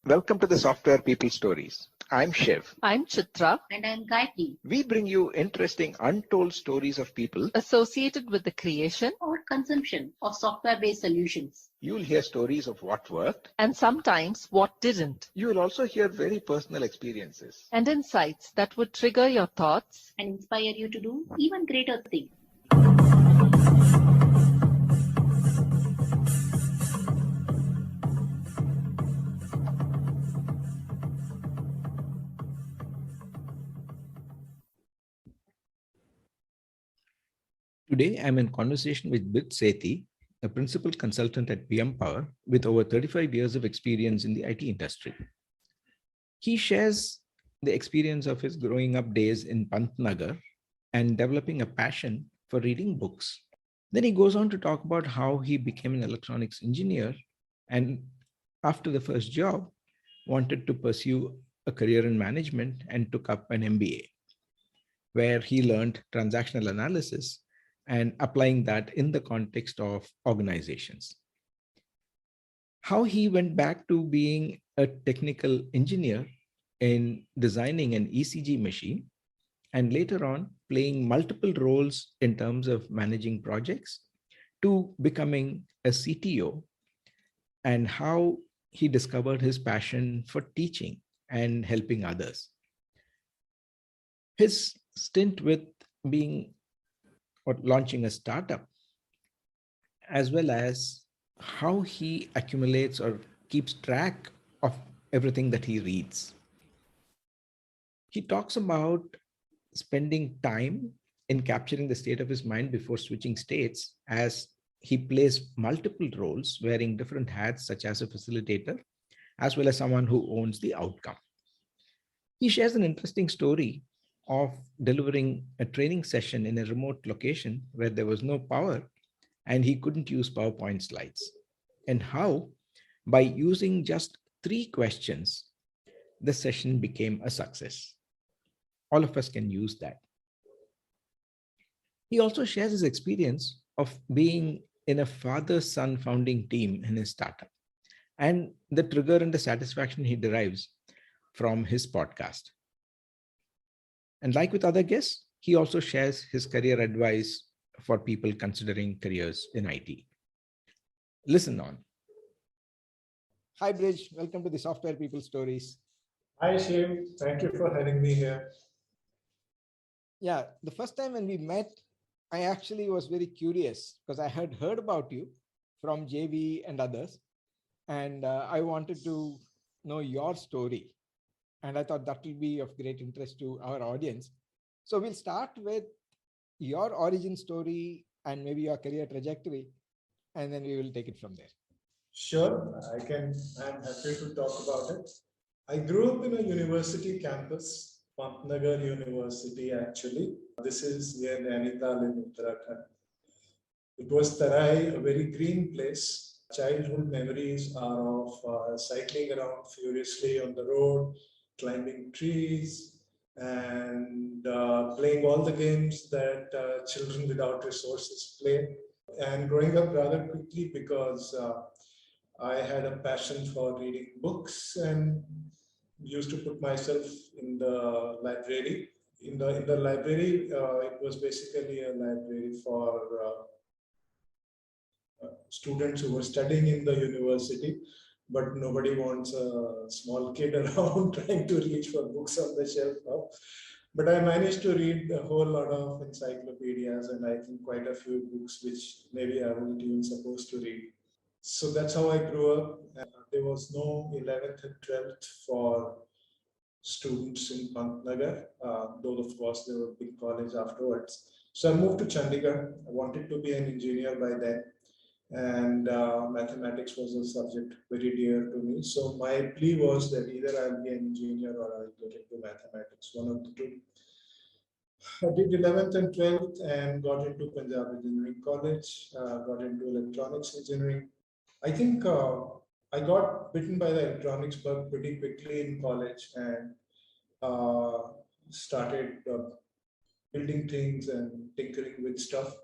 Welcome to the Software People Stories. I'm Shiv. I'm Chitra. And I'm Gayatri. We bring you interesting, untold stories of people Associated with the creation Or consumption of software-based solutions. You'll hear stories of what worked, and sometimes what didn't, you will also hear very personal experiences. and insights that would trigger your thoughts And inspire you to do even greater things. Today, I'm in conversation with Brij Sethi, a principal consultant at PM Power with over 35 years of experience in the IT industry. He shares the experience of his growing up days in Pantnagar and developing a passion for reading books. Then he goes on to talk about how he became an electronics engineer and after the first job, wanted to pursue a career in management and took up an MBA, where he learned transactional analysis and applying that in the context of organizations. How he went back to being a technical engineer in designing an ECG machine, and later on playing multiple roles in terms of managing projects to becoming a CTO, and how he discovered his passion for teaching and helping others. His stint with being or launching a startup, as well as how he accumulates or keeps track of everything that he reads. He talks about spending time in capturing the state of his mind before switching states, as he plays multiple roles, wearing different hats, such as a facilitator, as well as someone who owns the outcome. He shares an interesting story of delivering a training session in a remote location where there was no power and he couldn't use PowerPoint slides, and how by using just 3 questions, the session became a success. All of us can use that. He also shares his experience of being in a father-son founding team in his startup and the trigger and the satisfaction he derives from his podcast. And like with other guests, he also shares his career advice for people considering careers in IT. Listen on. Hi, Brij. Welcome to the Software People Stories. Hi, Shiv. Thank you for having me here. Yeah, the first time when we met, I actually was very curious because I had heard about you from JV and others, and I wanted to know your story. And I thought that will be of great interest to our audience. So we'll start with your origin story and maybe your career trajectory, and then we will take it from there. Sure, I'm happy to talk about it. I grew up in a university campus, Pantnagar University, actually. This is near NainiTal in Uttarakhand. It was Tarai, a very green place. Childhood memories are of cycling around furiously on the road, climbing trees, and playing all the games that children without resources play. And growing up rather quickly because I had a passion for reading books and used to put myself in the library. In the library, it was basically a library for students who were studying in the university, but nobody wants a small kid around trying to reach for books on the shelf now. But I managed to read a whole lot of encyclopedias and I think quite a few books which maybe I wasn't even supposed to read. So that's how I grew up. There was no 11th and 12th for students in Pantnagar, though of course there were big college afterwards. So I moved to Chandigarh. I wanted to be an engineer by then, and mathematics was a subject very dear to me. So my plea was that either I'll be an engineer or I'll get into mathematics, one of the two. I did 11th and 12th and got into Punjab Engineering College, got into electronics engineering. I think I got bitten by the electronics bug pretty quickly in college and started building things and tinkering with stuff.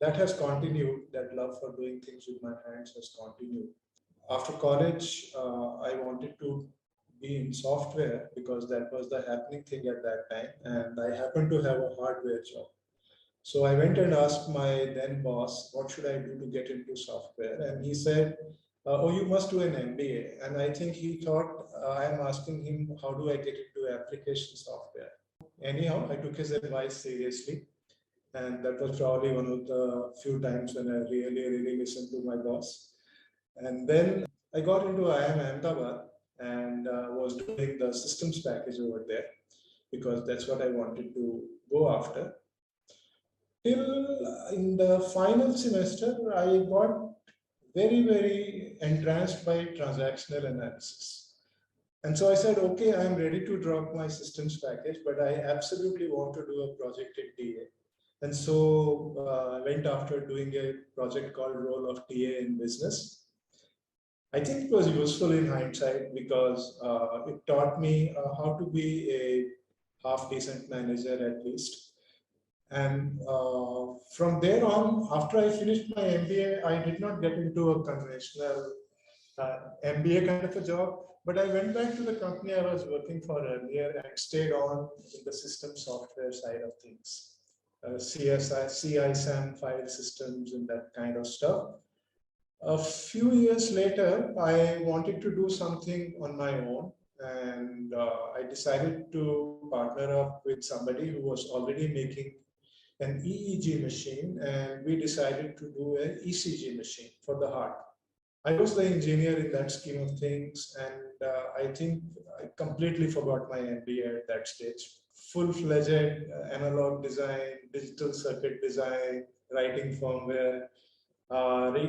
That has continued. That love for doing things with my hands has continued. After college, I wanted to be in software because that was the happening thing at that time. And I happened to have a hardware job. So I went and asked my then boss, what should I do to get into software? And he said, oh, you must do an MBA. And I think he thought I'm asking him, how do I get into application software? Anyhow, I took his advice seriously. And that was probably one of the few times when I really listened to my boss. And then I got into IIM Ahmedabad and was doing the systems package over there because that's what I wanted to go after. Till in the final semester, I got very entranced by transactional analysis. And so I said, okay, I'm ready to drop my systems package, but I absolutely want to do a project in TA. And so I went after doing a project called Role of TA in Business. I think it was useful in hindsight because it taught me how to be a half-decent manager at least. And from there on, after I finished my MBA, I did not get into a conventional MBA kind of a job, but I went back to the company I was working for earlier and stayed on in the system software side of things. CSI, CISAM file systems and that kind of stuff. A few years later, I wanted to do something on my own, and I decided to partner up with somebody who was already making an EEG machine, and we decided to do an ECG machine for the heart. I was the engineer in that scheme of things, and I think I completely forgot my MBA at that stage. Full-fledged analog design, digital circuit design, writing firmware,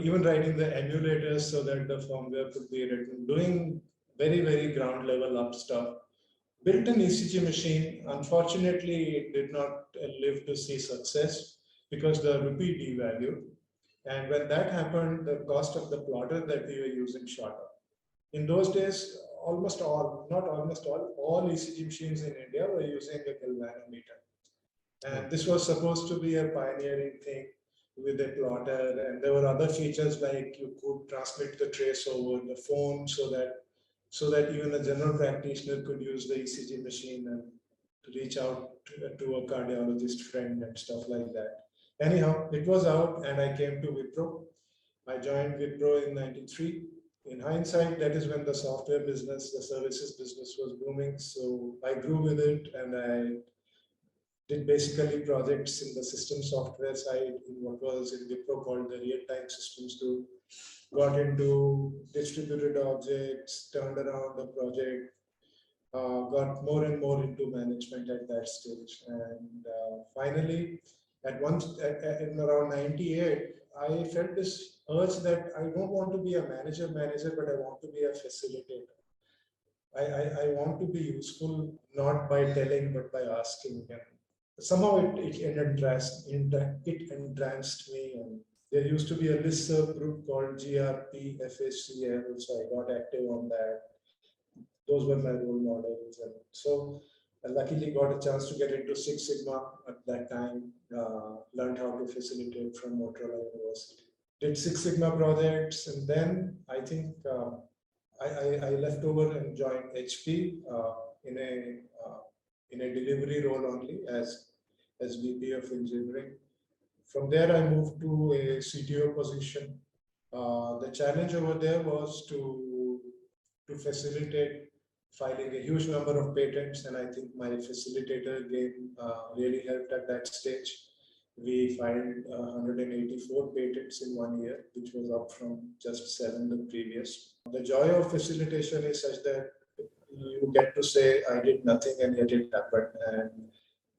even writing the emulators so that the firmware could be written, doing very ground level up stuff. Built an ECG machine. Unfortunately, it did not live to see success because the rupee devalued. And when that happened, the cost of the plotter that we were using shot up. In those days, almost all, not almost all ECG machines in India were using a galvanometer. And this was supposed to be a pioneering thing with a plotter. And there were other features like you could transmit the trace over the phone so that even a general practitioner could use the ECG machine and reach out to a cardiologist friend and stuff like that. Anyhow, it was out and I came to Wipro. I joined Wipro in 93. In hindsight, that is when the software business, the services business was booming. So I grew with it and I did basically projects in the system software side in what was in Wipro called the real-time systems group. Got into distributed objects, turned around the project, got more and more into management at that stage. And finally, in around 98, I felt this urge that I don't want to be a manager, but I want to be a facilitator. I want to be useful, not by telling, but by asking. And somehow it entranced me. And there used to be a listserv group called GRP FHCL, so I got active on that. Those were my role models. And so I luckily got a chance to get into Six Sigma at that time, learned how to facilitate from Motorola University. Did Six Sigma projects, and then I think I left over and joined HP in a delivery role only as VP of engineering. From there, I moved to a CTO position. The challenge over there was to facilitate filing a huge number of patents, and I think my facilitator game really helped at that stage. We filed 184 patents in 1 year, which was up from just 7 the previous. The joy of facilitation is such that you get to say, I did nothing and yet it happened. And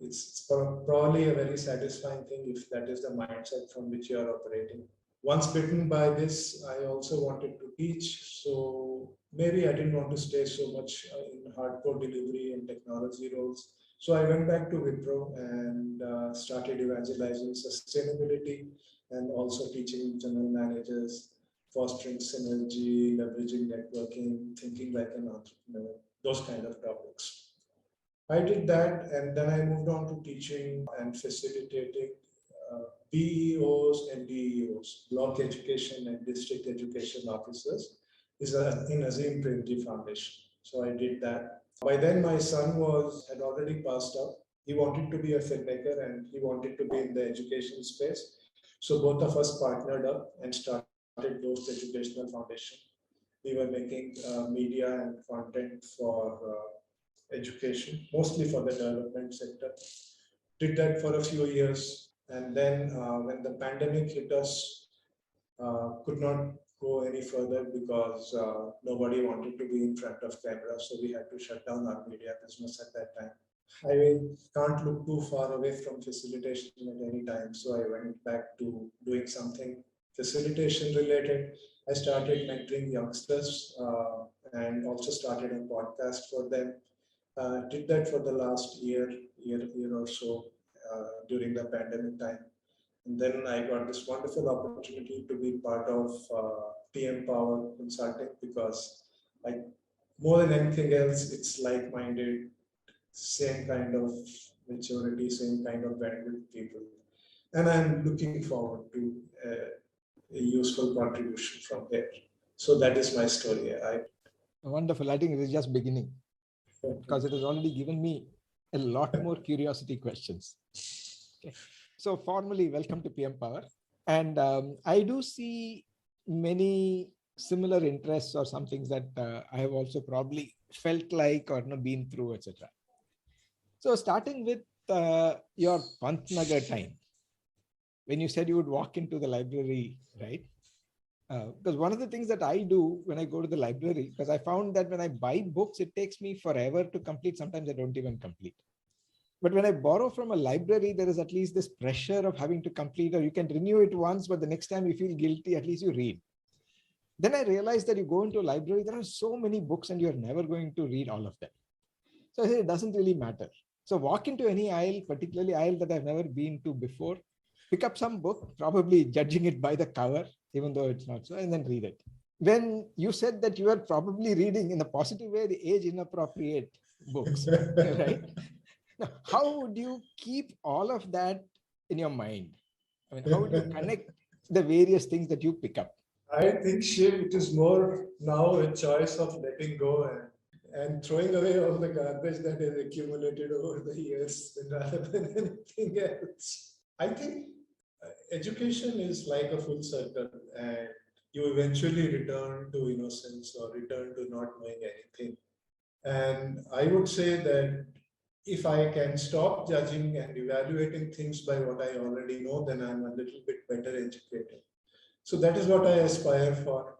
it's probably a very satisfying thing if that is the mindset from which you are operating. Once bitten by this, I also wanted to teach. So maybe I didn't want to stay so much in hardcore delivery and technology roles. So I went back to Wipro and started evangelizing sustainability and also teaching general managers, fostering synergy, leveraging networking, thinking like an entrepreneur, those kind of topics. I did that, and then I moved on to teaching and facilitating BEOs and DEOs, block education and district education officers, in Azim Premji Foundation. So I did that. By then, my son had already passed out. He wanted to be a filmmaker and he wanted to be in the education space. So both of us partnered up and started Ghost Educational Foundation. We were making media and content for education, mostly for the development sector. Did that for a few years. And then when the pandemic hit us, could not go any further because nobody wanted to be in front of camera. So we had to shut down our media business at that time. I can't look too far away from facilitation at any time. So I went back to doing something facilitation related. I started mentoring youngsters and also started a podcast for them. Did that for the last year or so during the pandemic time. And then I got this wonderful opportunity to be part of PM Power Consulting because, like, more than anything else, it's like-minded, same kind of maturity, same kind of bandwidth people. And I'm looking forward to a useful contribution from there. So that is my story. Wonderful. I think it is just beginning because it has already given me a lot more curiosity questions. Okay. So formally, welcome to PM Power. And I do see many similar interests or some things that I have also probably felt like or not been through, etc. So starting with your Pantnagar time, when you said you would walk into the library, right? Because one of the things that I do when I go to the library, because I found that when I buy books, it takes me forever to complete. Sometimes I don't even complete. But when I borrow from a library, there is at least this pressure of having to complete, or you can renew it once, but the next time you feel guilty, at least you read. Then I realized that you go into a library, there are so many books and you're never going to read all of them. So I say it doesn't really matter. So walk into any aisle, particularly aisle that I've never been to before, pick up some book, probably judging it by the cover, even though it's not so, and then read it. When you said that you are probably reading in a positive way, the age inappropriate books, right? Now, how would you keep all of that in your mind? I mean, how would you connect the various things that you pick up? I think, Shiv, it is more now a choice of letting go and throwing away all the garbage that has accumulated over the years rather than anything else. I think education is like a full circle and you eventually return to innocence or return to not knowing anything. And I would say that if I can stop judging and evaluating things by what I already know, then I'm a little bit better educated. So that is what I aspire for.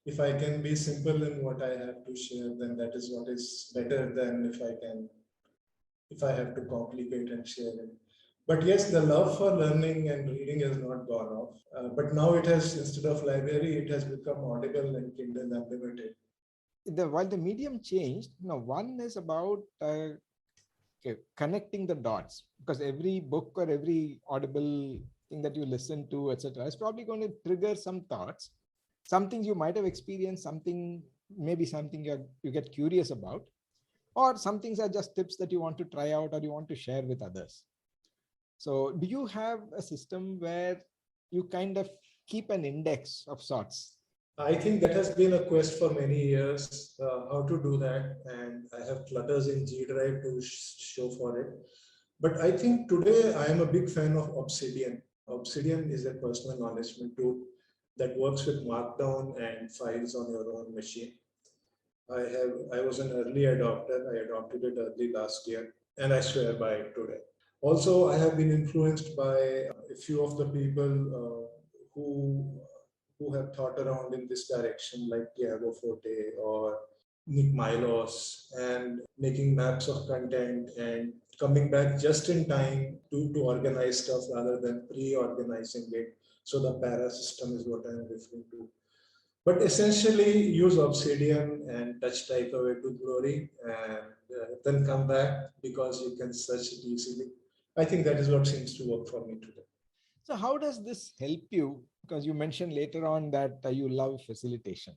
If I can be simple in what I have to share, then that is what is better than if I have to complicate and share it. But yes, the love for learning and reading has not gone off. But now it has, instead of library, it has become Audible and Kindle Unlimited. While the medium changed, one is about connecting the dots, because every book or every Audible thing that you listen to, etc., is probably going to trigger some thoughts, some things you might have experienced, maybe something you get curious about, or some things are just tips that you want to try out or you want to share with others. So do you have a system where you kind of keep an index of sorts? I think that has been a quest for many years, how to do that. And I have clutters in G Drive to show for it. But I think today I am a big fan of Obsidian. Obsidian is a personal management tool that works with Markdown and files on your own machine. I was an early adopter. I adopted it early last year and I swear by it today. Also, I have been influenced by a few of the people who have thought around in this direction, like Tiago Forte or Nick Milos, and making maps of content and coming back just in time to organize stuff rather than pre-organizing it. So the para system is what I'm referring to. But essentially use Obsidian and touch type away to glory and then come back because you can search it easily. I think that is what seems to work for me today. So how does this help you? Because you mentioned later on that you love facilitation,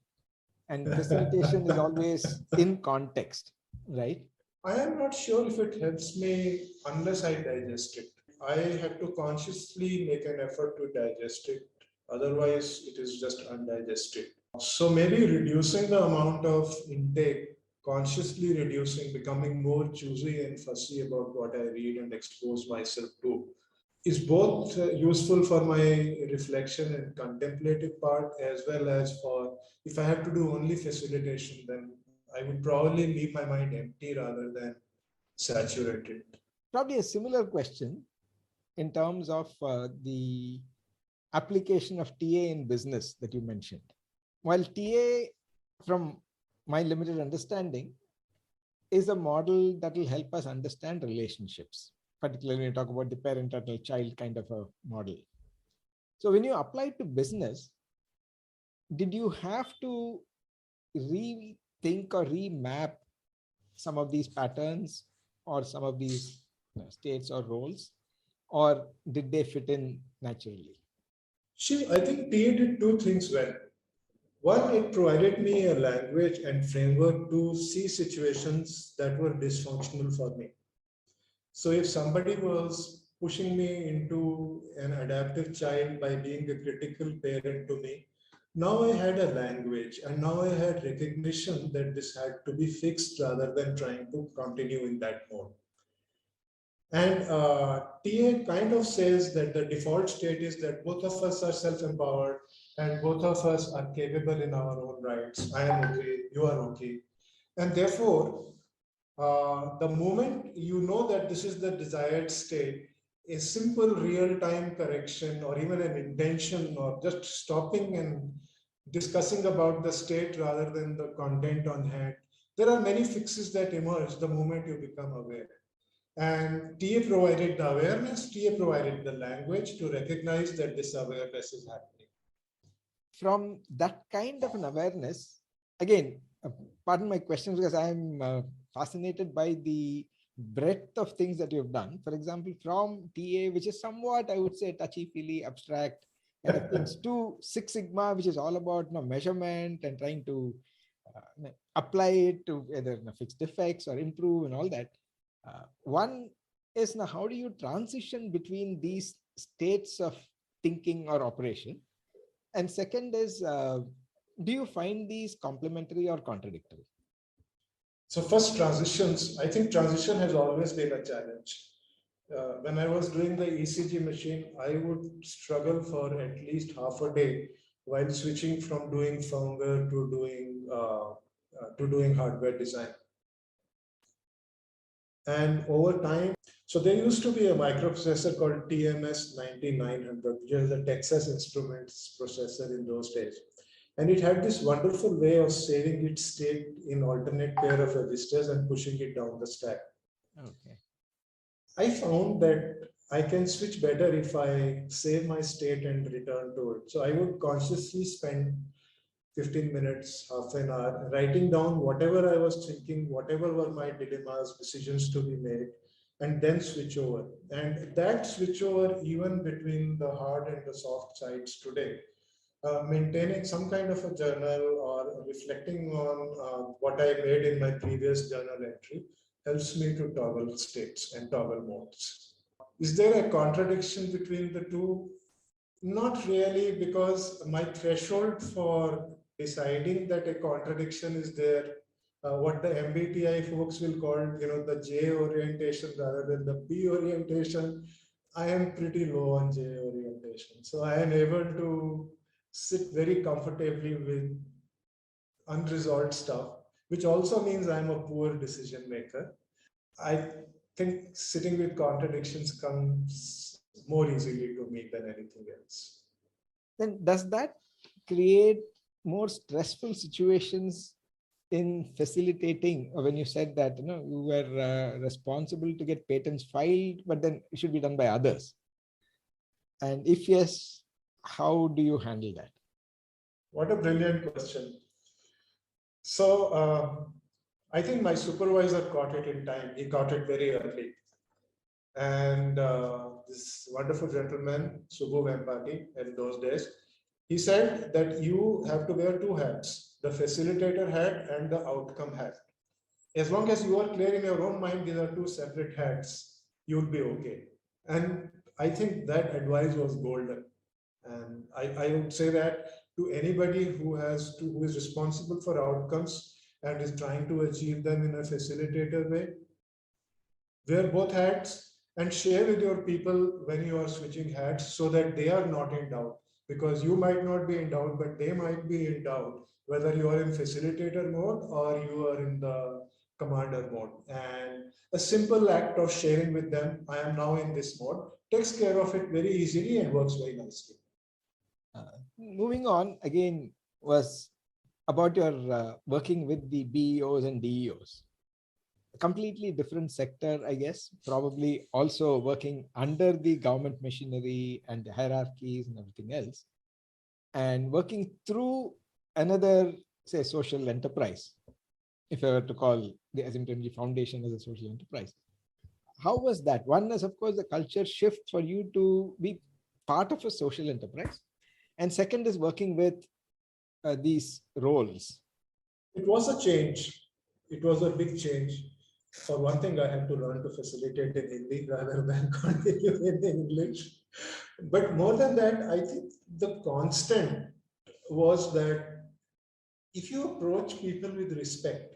and facilitation is always in context, right? I am not sure if it helps me unless I digest it. I have to consciously make an effort to digest it. Otherwise, it is just undigested. So maybe reducing the amount of intake consciously reducing, becoming more choosy and fussy about what I read and expose myself to, is both useful for my reflection and contemplative part, as well as for, if I have to do only facilitation, then I would probably leave my mind empty rather than saturated. Probably a similar question in terms of the application of TA in business that you mentioned. While TA, from my limited understanding, is a model that will help us understand relationships, particularly when you talk about the parent-child kind of a model. So when you apply to business, did you have to rethink or remap some of these patterns or some of these states or roles, or did they fit in naturally? Shiv, I think TA did two things well. One, it provided me a language and framework to see situations that were dysfunctional for me. So if somebody was pushing me into an adaptive child by being a critical parent to me, now I had a language and now I had recognition that this had to be fixed rather than trying to continue in that mode. And TA kind of says that the default state is that both of us are self-empowered and both of us are capable in our own rights. I am okay, you are okay. And therefore, the moment you know that this is the desired state, a simple real-time correction or even an intention or just stopping and discussing about the state rather than the content on hand, there are many fixes that emerge the moment you become aware. And TA provided the awareness, TA provided the language to recognize that this awareness is happening. From that kind of an awareness, again, pardon my questions because I'm fascinated by the breadth of things that you've done. For example, from TA, which is somewhat, I would say, touchy-feely, abstract kind of things, to Six Sigma, which is all about measurement and trying to apply it to either fix defects or improve and all that. One is, now, how do you transition between these states of thinking or operation? And second is, do you find these complementary or contradictory? So first, transitions. I think transition has always been a challenge. When I was doing the ECG machine, I would struggle for at least half a day while switching from doing firmware to doing hardware design. And over time, so there used to be a microprocessor called TMS 9900, which is the Texas Instruments processor in those days. And it had this wonderful way of saving its state in alternate pair of registers and pushing it down the stack. Okay. I found that I can switch better if I save my state and return to it. So I would consciously spend 15 minutes, half an hour, writing down whatever I was thinking, whatever were my dilemmas, decisions to be made, and then switch over. And that switch over, even between the hard and the soft sides today, maintaining some kind of a journal or reflecting on what I made in my previous journal entry helps me to toggle states and toggle modes. Is there a contradiction between the two? Not really, because my threshold for deciding that a contradiction is there, what the MBTI folks will call, the J orientation rather than the P orientation, I am pretty low on J orientation. So I am able to sit very comfortably with unresolved stuff, which also means I'm a poor decision maker. I think sitting with contradictions comes more easily to me than anything else. Then does that create more stressful situations in facilitating, or when you said that you were responsible to get patents filed, but then it should be done by others? And if yes, how do you handle that? What a brilliant question. So I think my supervisor caught it in time. He caught it very early. And this wonderful gentleman, Subbu Vempati, in those days, he said that you have to wear two hats, the facilitator hat and the outcome hat. As long as you are clear in your own mind, these are two separate hats, you'll be okay. And I think that advice was golden. And I would say that to anybody who is responsible for outcomes, and is trying to achieve them in a facilitator way. Wear both hats and share with your people when you are switching hats so that they are not in doubt, because you might not be in doubt, but they might be in doubt whether you are in facilitator mode or you are in the commander mode. And a simple act of sharing with them, I am now in this mode, takes care of it very easily and works very nicely. Moving on again was about your working with the BEOs and DEOs. A completely different sector, I guess, probably also working under the government machinery and the hierarchies and everything else, and working through another, say, social enterprise, if I were to call the Asymptotic Foundation as a social enterprise. How was that? One is, of course, the culture shift for you to be part of a social enterprise. And second is working with these roles. It was a change. It was a big change. For one thing, I had to learn to facilitate in Hindi rather than continue in English. But more than that, I think the constant was that if you approach people with respect,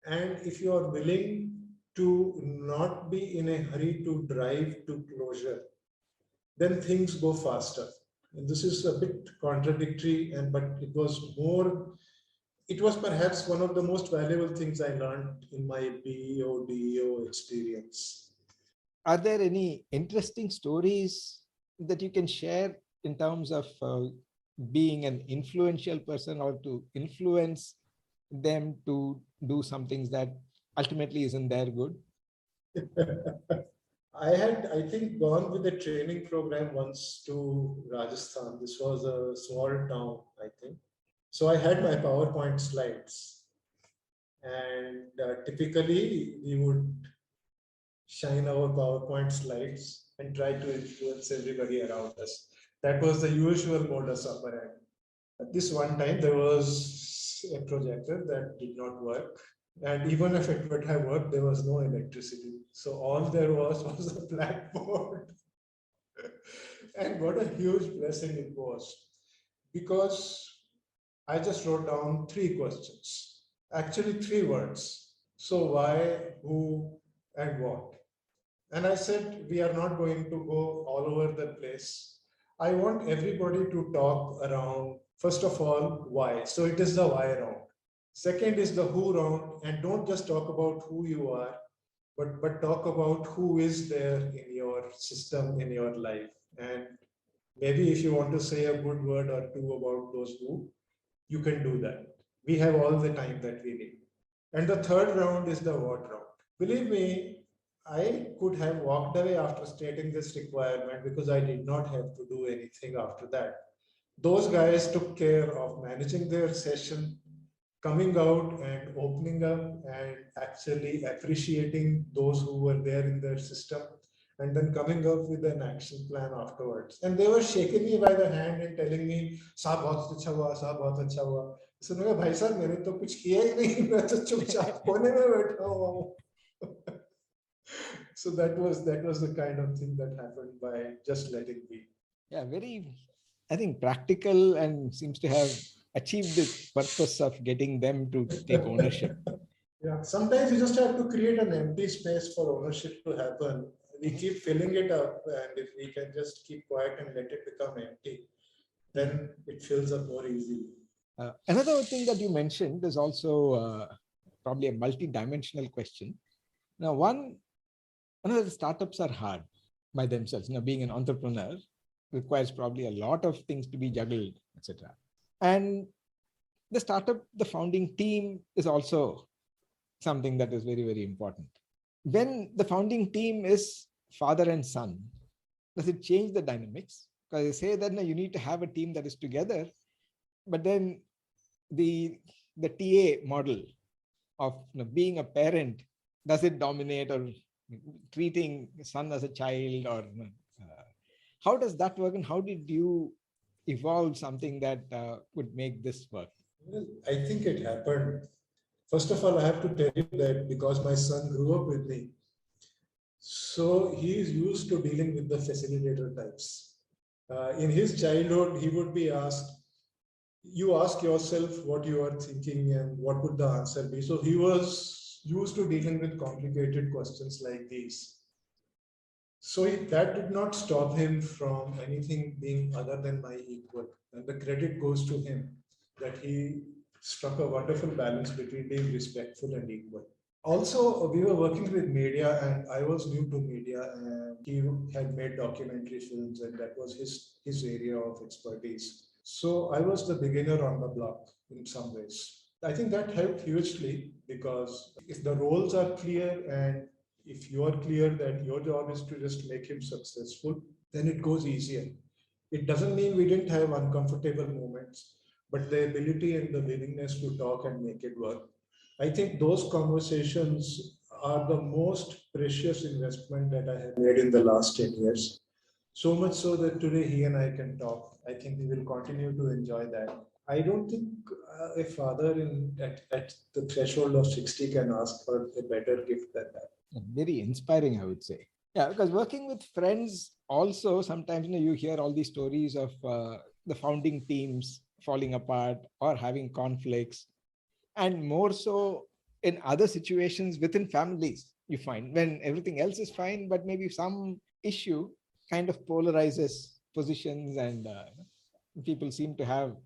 and if you are willing to not be in a hurry to drive to closure, then things go faster. And this is a bit contradictory, but it was perhaps one of the most valuable things I learned in my BEO, DEO experience. Are there any interesting stories that you can share in terms of being an influential person or to influence them to do some things that ultimately isn't their good? I had, I think, gone with a training program once to Rajasthan. This was a small town, I think. So I had my PowerPoint slides, and typically we would shine our PowerPoint slides and try to influence everybody around us. That was the usual modus operandi. This one time there was a projector that did not work. And even if it would have worked, there was no electricity. So all there was a blackboard. And what a huge blessing it was. Because I just wrote down 3 questions. Actually 3 words. So why, who, and what? And I said, we are not going to go all over the place. I want everybody to talk around, first of all, why. So it is the why round. Second is the who round, and don't just talk about who you are, but talk about who is there in your system, in your life. And maybe if you want to say a good word or 2 about those who, you can do that. We have all the time that we need. And the third round is the what round. Believe me, I could have walked away after stating this requirement because I did not have to do anything after that. Those guys took care of managing their session, coming out and opening up and actually appreciating those who were there in their system, and then coming up with an action plan afterwards. And they were shaking me by the hand and telling me, "Saab bahut acha hua, saab bahut acha hua." So I said, "Bhai sahab, मैंने तो कुछ किया ही नहीं, मैं तो चुपचाप कोने में बैठा हुआ हूँ." So that was the kind of thing that happened by just letting be. Yeah, very, I think, practical, and seems to have achieved the purpose of getting them to take ownership. Yeah, sometimes you just have to create an empty space for ownership to happen. We keep filling it up, and if we can just keep quiet and let it become empty, then it fills up more easily. Another thing that you mentioned is also probably a multi-dimensional question. Now, one of the startups are hard by themselves. Now, being an entrepreneur requires probably a lot of things to be juggled, etc. And the startup, the founding team is also something that is very, very important. When the founding team is father and son, does it change the dynamics? Because they say that you need to have a team that is together, but then the TA model of being a parent, does it dominate, or treating son as a child, or how does that work, and how did you evolve something that would make this work? Well, I think it happened. First of all, I have to tell you that because my son grew up with me, so he is used to dealing with the facilitator types. In his childhood, he would be asked, you ask yourself what you are thinking and what would the answer be. So he was used to dealing with complicated questions like these. So that did not stop him from anything being other than my equal. And the credit goes to him that he struck a wonderful balance between being respectful and equal. Also, we were working with media, and I was new to media, and he had made documentary films, and that was his area of expertise. So I was the beginner on the block in some ways. I think that helped hugely because if the roles are clear and if you are clear that your job is to just make him successful, then it goes easier. It doesn't mean we didn't have uncomfortable moments, but the ability and the willingness to talk and make it work. I think those conversations are the most precious investment that I have made in the last 10 years. So much so that today he and I can talk. I think we will continue to enjoy that. I don't think a father at the threshold of 60 can ask for a better gift than that. Very inspiring, I would say. Yeah, because working with friends also, sometimes you hear all these stories of the founding teams falling apart or having conflicts, and more so in other situations within families. You find when everything else is fine, but maybe some issue kind of polarizes positions, and people seem to have,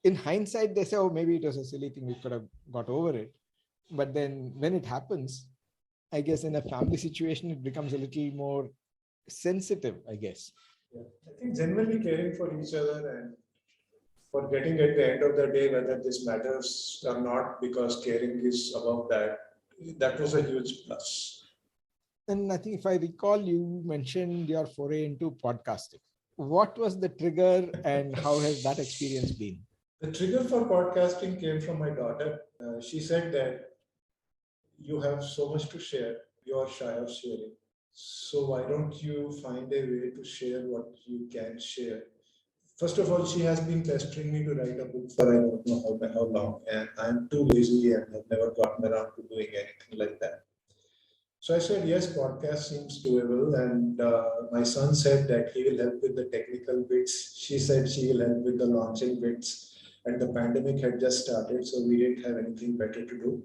in hindsight, they say, oh, maybe it was a silly thing, we could have got over it. But then when it happens, I guess in a family situation, it becomes a little more sensitive, I guess. Yeah. I think genuinely caring for each other and forgetting at the end of the day whether this matters or not, because caring is above that. That was a huge plus. And I think if I recall, you mentioned your foray into podcasting. What was the trigger and how has that experience been? The trigger for podcasting came from my daughter. She said that you have so much to share, you are shy of sharing. So why don't you find a way to share what you can share? First of all, she has been pestering me to write a book for I don't know how long, and I'm too lazy and have never gotten around to doing anything like that. So I said, yes, podcast seems doable. And my son said that he will help with the technical bits. She said she will help with the launching bits. And the pandemic had just started, so we didn't have anything better to do.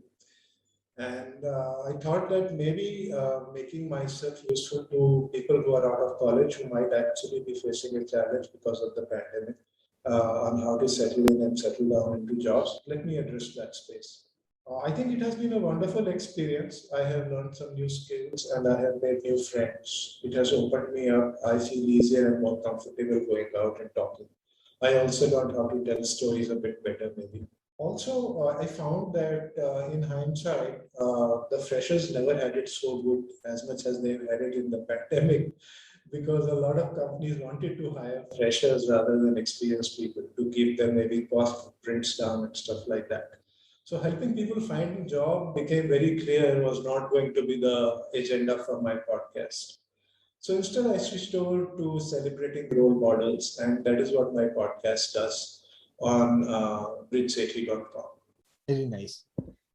And I thought that maybe making myself useful to people who are out of college who might actually be facing a challenge because of the pandemic on how to settle in and settle down into jobs. Let me address that space. I think it has been a wonderful experience. I have learned some new skills and I have made new friends. It has opened me up. I feel easier and more comfortable going out and talking. I also learned how to tell stories a bit better, maybe. Also, I found that in hindsight, the freshers never had it so good as much as they've had it in the pandemic, because a lot of companies wanted to hire freshers rather than experienced people to keep their maybe cost footprints down and stuff like that. So helping people find a job became very clear was not going to be the agenda for my podcast. So instead, I switched over to celebrating role models, and that is what my podcast does on bridgesethi.com. Very nice.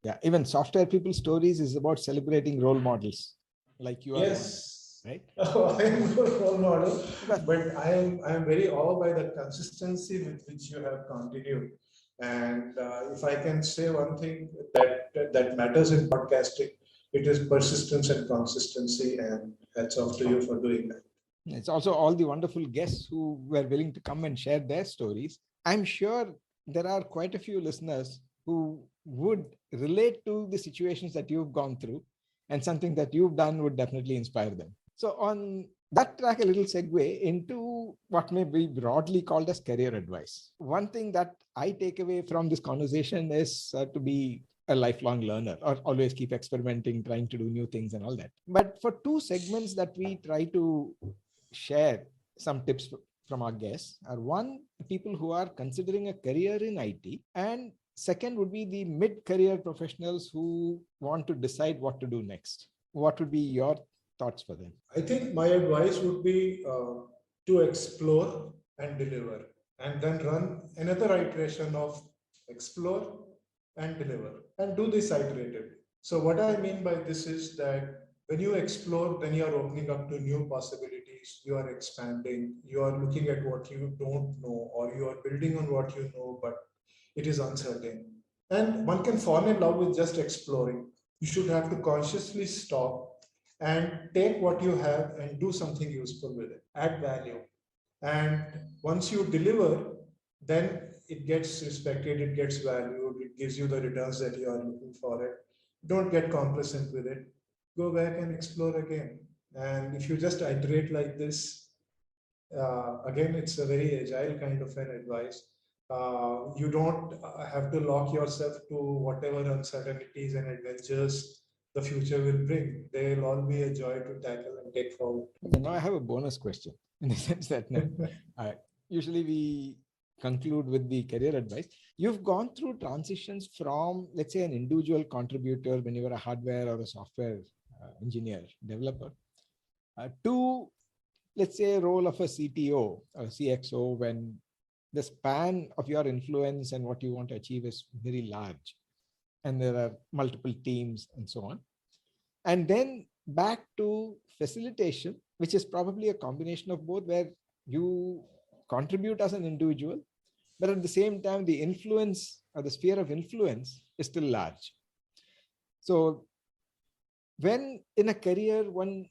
Yeah, even Software People Stories is about celebrating role models like you are. Yes. One, right? Oh, I am no role model, but I am very awed by the consistency with which you have continued. And if I can say one thing that matters in podcasting, it is persistence and consistency. And hats off to you for doing that. It's also all the wonderful guests who were willing to come and share their stories. I'm sure there are quite a few listeners who would relate to the situations that you've gone through, and something that you've done would definitely inspire them. So on that track, a little segue into what may be broadly called as career advice. One thing that I take away from this conversation is to be a lifelong learner, or always keep experimenting, trying to do new things and all that. But for two segments that we try to share some tips from our guests are: one, people who are considering a career in IT, and second would be the mid-career professionals who want to decide what to do next. What would be your thoughts for them? I think my advice would be to explore and deliver, and then run another iteration of explore and deliver, and do this iteratively. So what I mean by this is that when you explore, then you are opening up to new possibilities. You are expanding. You are looking at what you don't know, or you are building on what you know, but it is uncertain. And one can fall in love with just exploring. You should have to consciously stop and take what you have and do something useful with it, add value. And once you deliver, then it gets respected, it gets valued, it gives you the returns that you are looking for it. Don't get complacent with it. Go back and explore again. And if you just iterate like this, again, it's a very agile kind of an advice. You don't have to lock yourself to whatever uncertainties and adventures the future will bring. They'll all be a joy to tackle and take forward. Now I have a bonus question in the sense that usually we conclude with the career advice. You've gone through transitions from, let's say, an individual contributor when you were a hardware or a software engineer, developer, to, let's say, a role of a CTO or CXO when the span of your influence and what you want to achieve is very large. And there are multiple teams and so on. And then back to facilitation, which is probably a combination of both, where you contribute as an individual, but at the same time, the influence or the sphere of influence is still large. So when in a career, one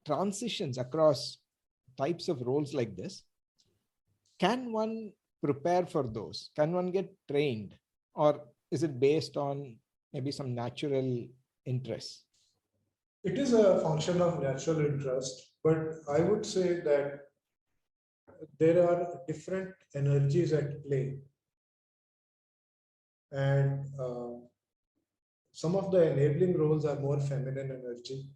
transitions across types of roles like this, can one prepare for those? Can one get trained? Or is it based on maybe some natural interests? It is a function of natural interest, but I would say that there are different energies at play. And some of the enabling roles are more feminine energy.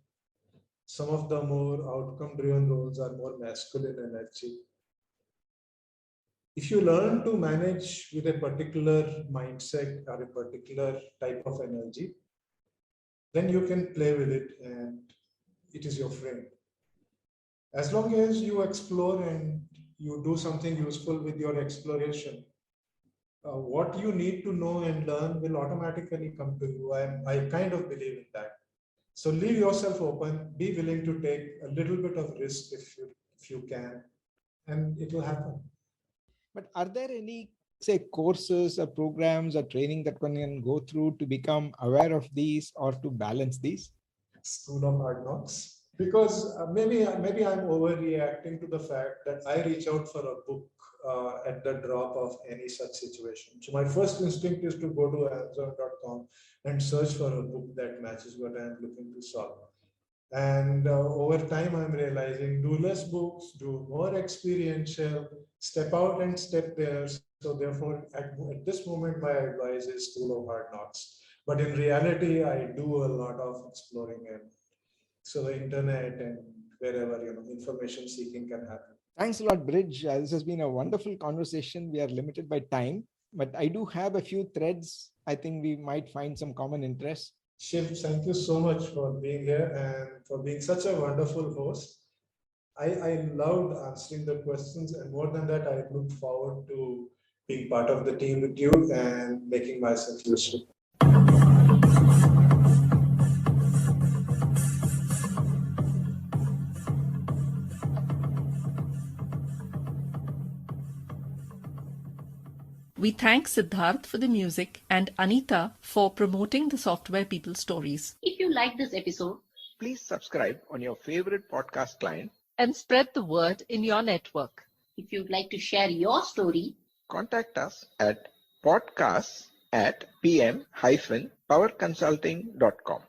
Some of the more outcome-driven roles are more masculine energy. If you learn to manage with a particular mindset or a particular type of energy, then you can play with it and it is your friend. As long as you explore and you do something useful with your exploration, what you need to know and learn will automatically come to you. I kind of believe in that. So leave yourself open, be willing to take a little bit of risk if you can, and it will happen. But are there any, say, courses or programs or training that one can go through to become aware of these or to balance these? School of Hard Knocks. Because maybe I'm overreacting to the fact that I reach out for a book at the drop of any such situation. So my first instinct is to go to Amazon.com and search for a book that matches what I'm looking to solve. And over time, I'm realizing do less books, do more experiential, step out and step there. So therefore, at this moment, my advice is School of Hard Knocks. But in reality, I do a lot of exploring and so the internet and wherever information seeking can happen. Thanks a lot, Brij. This has been a wonderful conversation. We are limited by time, but I do have a few threads. I think we might find some common interests. Shiv, thank you so much for being here and for being such a wonderful host. I loved answering the questions, and more than that, I look forward to being part of the team with you and making myself useful. We thank Siddharth for the music and Anita for promoting the Software People Stories. If you like this episode, Please subscribe on your favorite podcast client. And spread the word in your network. if you'd like to share your story, Contact us at podcasts@pm-powerconsulting.com.